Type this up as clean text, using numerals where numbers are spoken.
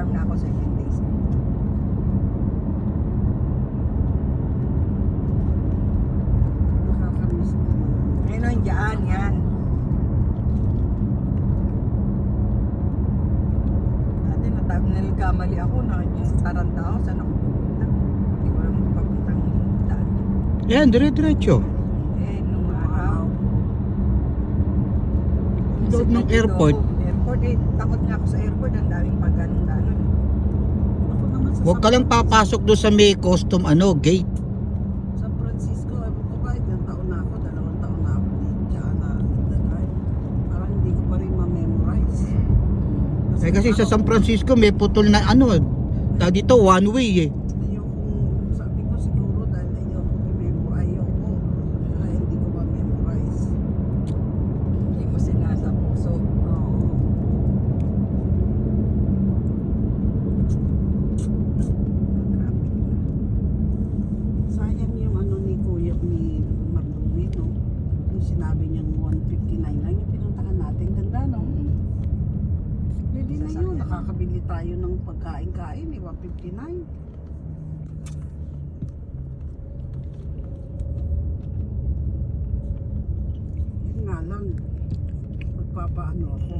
lang na ako 7 days. Nakakamiss din. Ayun o, dyan, yan. Dati nagkamali ako na yung Taranta ako, saan ako pupunta? Hindi ko alam kung papuntang daan. Yan, dire-diretso. Eh, nung araw. Doon ng airport. Airport, eh, takot nga ako sa airport, ang daming pag-ganon-ganon. Ako naman sa Huwag ka lang papasok doon sa may custom gate. San Francisco, ewan ko ba, ilang taon na ako, 2 taon na ako diyan na nagdadrive. Parang hindi ko pa rin ma-memorize. Eh kasi sa San Francisco may putol na dito one way eh. Ayokong, sabi ko siguro dahil ayoko, kaya hindi ko ma-memorize. Hindi mo sinasa puso. Oo. Traffic na. Sayang yung ano ni Kuya ni Marlumi, no? Yung sinabi niyang 159 lang yung pinuntahan natin. Ganda, no? Pwede na yun. Nakakabili tayo ng pagkain-kain, 159. Yun nga lang, magpapaano ako.